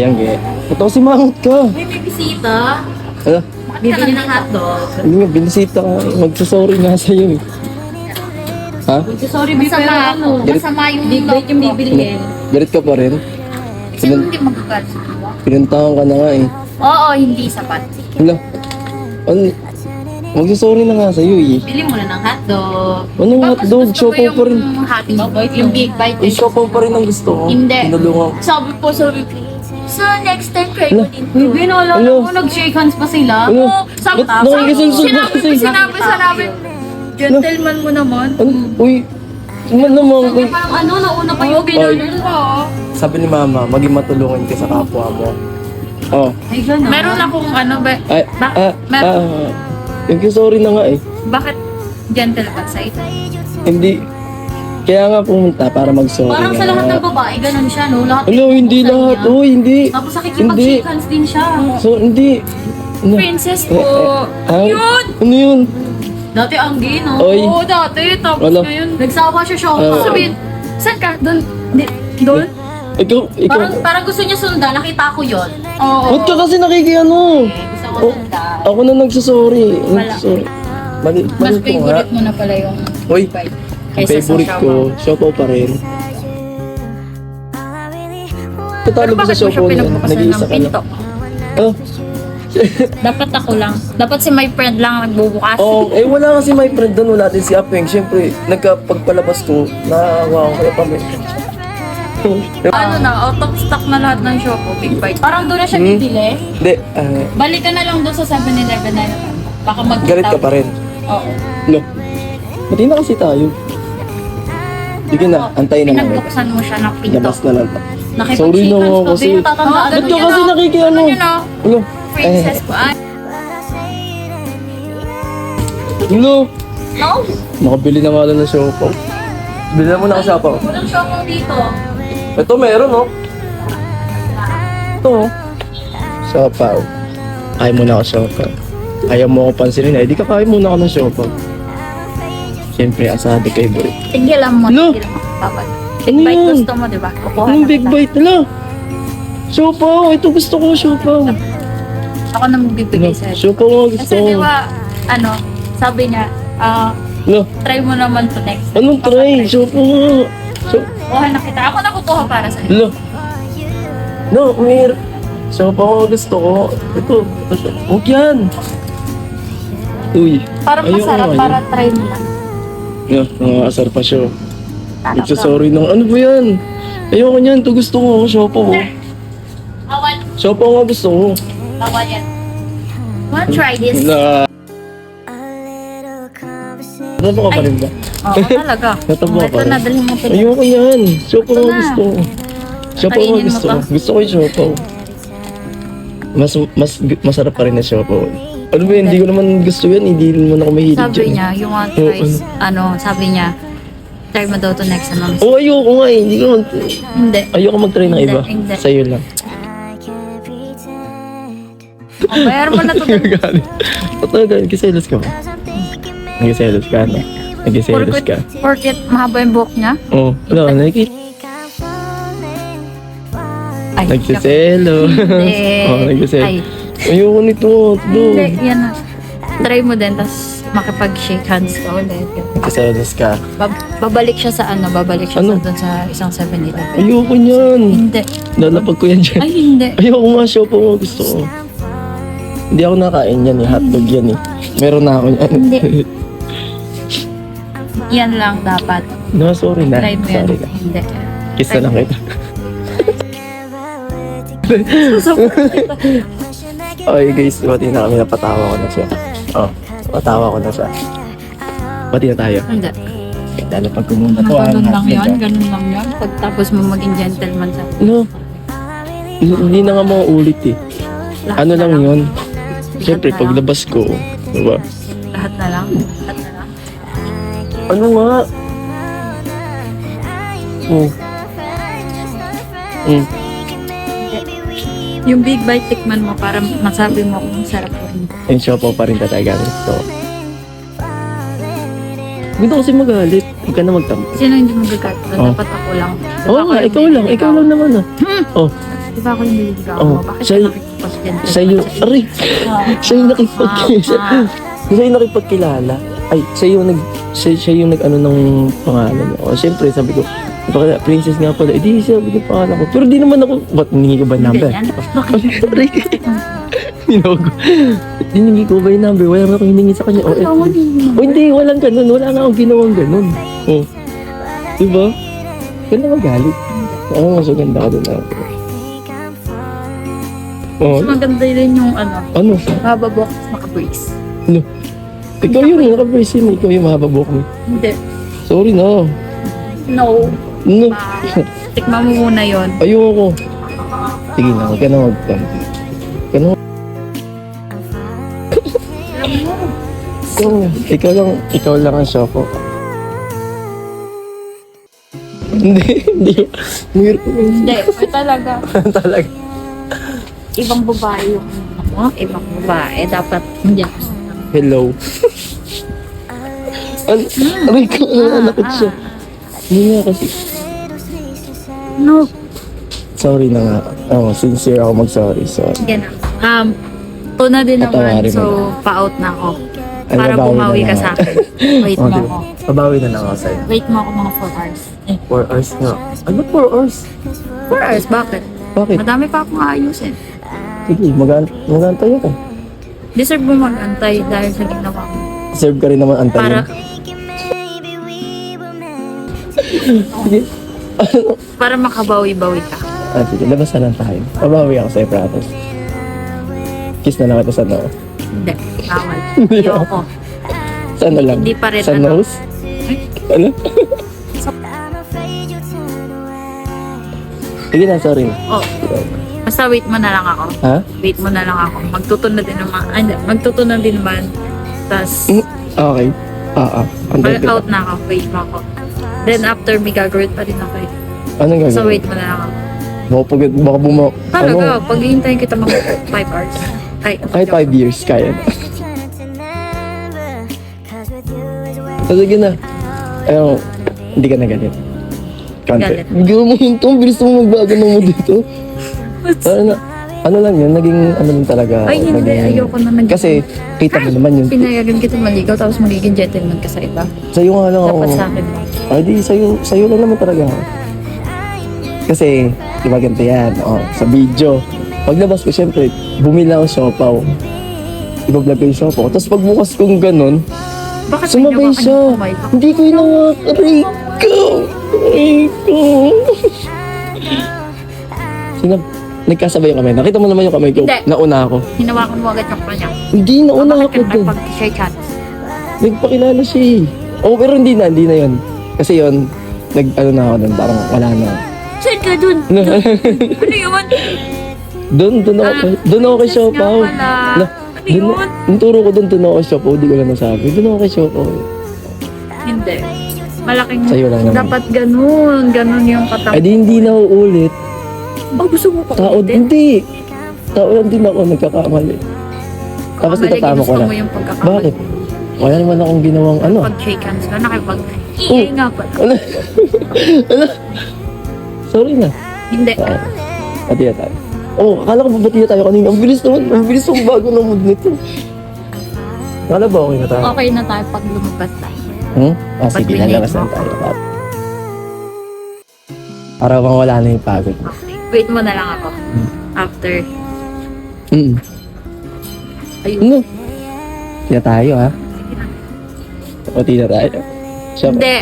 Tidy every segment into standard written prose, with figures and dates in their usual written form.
Sayang eh. Ito kasi mangot ka. May bisita. Ano? Bibili ng hotdog. Hindi nga, binisita ka. Magsasorry nga sa'yo eh. Ha? Sorry, masama ako. Masama yung big bite yung bibiliin. Galit ka pa rin? Sino hindi magagalit? Pinuntahan ka na nga eh. Oo, hindi sapat. Hala. Ano? Magsasorry na nga sa'yo eh. Bili mo na ng hotdog. Anong hotdog? Gusto ko Choco pa rin. yung hotdog, yung big bite. Eh, Choco pa rin ang gusto ko. Hindi. Tinulungan. Sabi po. So, next time try ko Ano? din to. Binala Ano? ko, nag-shake hands pa sila. Ano? Sabi, Ba't nakikisulsol ka kasi? sinabi sa namin, gentleman mo naman. Ano? Uy. Ano naman? Uy. Parang ano, nauna pa yung ginanong ko. Sabi ni mama, maging matulungan ka sa kapwa mo. Oh. Ay, gano'n. Meron akong ano ba? Ay, sorry na nga eh. Bakit gentleman sa ito? Hindi. Kaya nga pumunta para mag-sorry. Parang sa lahat ng babae, ganun siya, no? Lahat Ano, hindi sa lahat. kanya. Oh, hindi. Tapos Hindi. nakikipag-shake hands din siya. So, hindi. Ano? Princess po. Ah, Yun! Ano yun? Dati anggi, no? Oy. Oo, dati. Tapos Wala. ngayon, nagsawa siya siya. Ah. Sabihin, saan ka? Doon? Doon? Ikaw. Parang gusto niya sundan. Nakita ko yun. Oo. Ba't ka kasi nakikiano? Gusto ko Oh, sundan. ako na nagsasorry. Wala. Nagsasorry. Mas Balik ko nga. favorite mo na pala yung Uy, bite. ang Kaysa sa favorite shawarma. ko, siopaw pa rin. Tatalo Pero ba sa bakit mo siya siopaw niya? pinagbukasan Nag-iisa ng ka na. pinto? Oh. Dapat ako lang. Dapat si my friend lang nagbubukas. Oh, eh wala kasi my friend doon, wala din si Apeng. Siyempre, nagkapagpalabas ko, naawa ko kaya kami. Ano na, out of stock na lahat ng Choco, Big Bite. Parang doon na siya bibili. Hindi, Balik ka na lang doon sa 7-Eleven na yun. Baka mag galit ka pa rin. Oo. No. Mati na kasi tayo. Sige na, antayin na namin. Pinagbuksan mo siya ng pinto. Labas na lang. Nakipag-shake Sorry na hands nga ka, kasi. Bea, tatandaan Ba't mo ka yun, kasi ah. nakikiano? Ano yun, ah? Ano? Princess po. Ay, Ano? no? Makabili na nga lang ng siopaw. Bili na muna ako siopaw. Walang Choco dito. Ito meron, oh. Ito, oh. Siopaw. Kaya muna ako siopaw. Ayaw mo ako pansinin, eh. Di ka kaya muna ako ng siopaw. Siyempre, asado kay Boy. Tigilan mo, Ano? tigilan mo. Babag. Big Ano Bite yun? gusto mo, di ba? Kukuha Anong na big kita. bite nila? Siopaw, ito gusto ko, siopaw. Ako na magbibigay sa'yo. Siopaw nga gusto Kasi ko. di ba, ano, sabi niya, No, try mo naman to next. anong try? Siopaw nga. Kuha na kita. Ako na kukuha para sa'yo. Lo. No, Mir. Siopaw nga gusto ko. Ito. Huwag yan. Uy. Para ayoko masarap, nga para yan. try mo lang. No, nangasar pa siya. Tarap Nagsasorry ng ano ba yan? Ayoko niyan. Ito gusto ko. Siopaw ko. Bawal. Siopaw nga gusto ko. Bawal yan. Wanna try this? Na. Natabo ka pa rin ba? Oo, talaga. Natabo ka pa Ito rin. na, dalhin mo ito. Ayoko yan. Siopaw Ito nga na. gusto ko. Siopaw nga Kainin mo gusto ko. to. Gusto ko yung siopaw. Masarap pa rin na siopaw. Ano ba, hindi ko naman gusto yan. Hindi naman ako mahilig dyan. Sabi niya, you want Oo, try, sabi niya, try mo daw to next ano. Oh, ayoko nga eh. Hindi ko naman. Hindi. Ayoko mag-try ng Hindi, iba. hindi. Sa'yo lang. O, bayar mo na to. Galit. Totoo galit. Nagkiselos ka ba? Nagkiselos ka, no? Nagkiselos ka. Porket mahaba yung buhok niya. Oo. Wala ka nakikita. Ay, Nagsiselo. Hindi. Oo, nagsiselo. Ay, Ayoko nito. hindi. Do. Yan na. Try mo din, tapos makipag-shake hands ka ulit. Nagkiselos ka. Babalik siya sa babalik siya Ano? sa doon sa isang 7-Eleven. Ayoko niyan. Hindi. Lalapag ko yan dyan. Ay, hindi. Ayoko nga, siopaw nga gusto ko. Hindi ako nakain yan eh. Hotdog yan eh. Meron na ako yan. Hindi. Yan lang dapat. No, sorry na. Try mo yan. Sorry na. Hindi. Kiss na lang kita. Okay guys, pati na kami, napatawa ko na siya. Oh, patawa ko na siya. Pati na tayo. Hindi. Lalo pag kumunta to. Ganun lang yan. Ganun lang yan. Pagtapos mo maging gentleman sa No. Hindi na nga mauulit eh. lahat Ano na lang yun? Siyempre, paglabas ko, diba? Lahat na lang. Lahat na lang. Ano nga? Oh. Mm. Yung big bite tikman mo para masabi mo kung masarap yun. Yung siopaw pa rin talaga gusto ko. Gusto kasi magalit. Huwag ka na magtampo. Sino hindi magagalit? Oh. Dapat ako lang. Dapat Oo ako nga, yung ikaw lang. bibili Ikaw ka. lang naman ah. Oh, Di ba ako yung nililigaw Oh, mo? Bakit siya- ka nakikipag-ganti? Sa'yo, aray! Siya yung siya yung nakipagkilala. Ay, siya yung nag-ano ng pangalan niya. O, siyempre, sabi ko, princess nga pala. Eh, di siya, bigyan pangalan ko. Pero di naman ako, ba't hiningi ko ba yung number? Hindi, yan. Bakit? Aray! Hiningi ko ba yung number? Wala naman akong hiningi sa kanya. O, Ikaw, hindi. hindi, walang ganun. Wala nga akong ginawang ganun. Oh. Diba? Ganda magalit. Oo, mas maganda ka doon ako. Oh, Mas maganda rin yung ano, ano? haba box naka-brace. Ano? Ikaw yun, naka-brace yun. Ikaw yung mahababok mo. Hindi. Sorry na. No. Ano? Tikman mo muna yun. Ayoko. Sige na, huwag ka na ikaw lang ang shoppo. Hindi. Mahirap ko yun. Hindi, or talaga. Talaga. Ibang babae yung ano, ibang babae. Dapat hindi ako. Hello. Aray ko, nakit siya. Hindi nga kasi. No. Sorry na nga. Oo, sincere ako mag-sorry. Sorry. Yan na. Ito na din naman. Patawarin mo So, pa-out na ako. Ay, Para babawi na bumawi ka lang sa ako. akin. Wait Oh, mo diba? ako. Babawi na lang ako sa'yo. Wait mo ako mga 4 hours. 4 hours nga. Ano 4 hours? 4 hours? Bakit? Bakit? Madami pa akong aayusin. Sige, mag-antay ako. Deserve mo mag-antay dahil sa ginawa mo. Deserve ka rin naman antayin. Para, Sige. para makabawi-bawi ka. Sige, labas na lang tayo. Babawi ako sa'yo, promise. Kiss na lang ito sa noo. Hindi, bawal. Hindi Ayoko. Sa ano lang? Hindi pa rin, Sa ano. nose? Ano? Sige na, sorry na. Oh, basta wait mo na lang ako. Ha? Wait mo na lang ako. Magtutunan din naman. Ay, hindi. Magtutunan din naman. Tapos, Okay. Antay kita. out na ako. Wait mo ako. Then after, may gagawin pa rin ako. Anong gagawin? So wait mo na lang ako. Baka Talaga, ano? pag hihintayin kita mga 5 hours. Ay, Kahit 5 years, kaya. Sige na. Ayun, hindi ka nagalit. Kante. Galit. Bigyan mo hinto, bilis mo magbago ng mo dito. Ano lang yun, naging ano lang talaga. Ay, hindi. Ayoko na naging- Kasi, kita mo naman yun. Pinayagan kita maligaw tapos magiging gentleman ka sa iba. Sa'yo nga lang ako. Dapat sa akin mo. Ay, di, sa'yo lang naman talaga ako. Kasi, di ba ganito yan, sa video. Paglabas ko, syempre, bumila ako siopaw. Iba-vlog ko yung siopaw. Tapos pagbukas kong ganun, Bakit sumabay hinawakan siya. yung kamay ko? Hindi ko inawak. Aray ko. Nagkasabay yung kamay. Nakita mo naman yung kamay ko. Hindi. Nauna ako. Hinawakan mo agad yung kanya. Hindi, nauna Bakit ako ka dun. nakipag-share chat? Nagpakilala siya eh. Oo, pero hindi na yun. Kasi yun, ano na ako dun. Parang wala na. Saan ka dun? Ano? Ano yun? Doon ako kay princess Siopaw. nga pala. Ala, Ano yun? Yung turo ko doon ako kay Siopaw. Hindi ko lang nasabi. Doon ako kay Siopaw. Hindi. Malaking... Sa'yo lang naman. Dapat ganun. Ganun yung katawan. Ay di hindi na uulit. Oh, gusto mo pa Tao, ulitin? hindi. Tao lang din ako, nagkakamali. Tapos itatama ko Gusto na. mo yung pagkakamali. Bakit? Wala naman akong ginawang ano. Pag-shake hands ka, nakipag-iingay nga pala. Ano? Ano? Sorry na. Hindi. Pati na tayo. Akala ko babati na tayo kanina. Ang bilis naman. Ang bilis ng bago ng mood nito. Akala ba okay na tayo? Okay na tayo pag lumabas tayo. Sige, Pag lalabas na tayo. Para bang wala na yung pagod. Okay. Wait mo na lang ako. After. Ayun. Ano? Hindi na tayo, ha? Sige na. Pati na tayo. Siya, Hindi,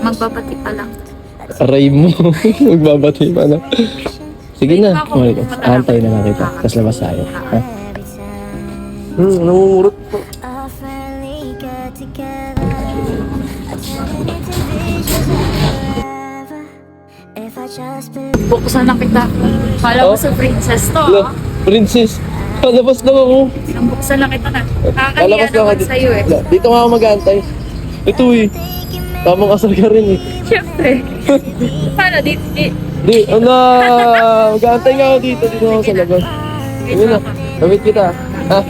magbabati pa lang. aray mo. Magbabati pa na. Sige Wait na. pa ako. Antay na lang kita. Tapos labas tayo. Ha? Namumurot po. Buksan na kita. Kala ko Oh? sa princess to, Hello, ah. princess. Labas lang ako. Buksan na kita na. Nakakahiya Lalabas lang naman ako. sa'yo eh. Dito nga ako mag-aantay. Ito eh. Tamang kasal ka rin eh. Siyempre. Paano? Di, mag-aantay nga ako dito. Dito ako sa labas. Wait Sige na. ako. Gamit kita. Ha?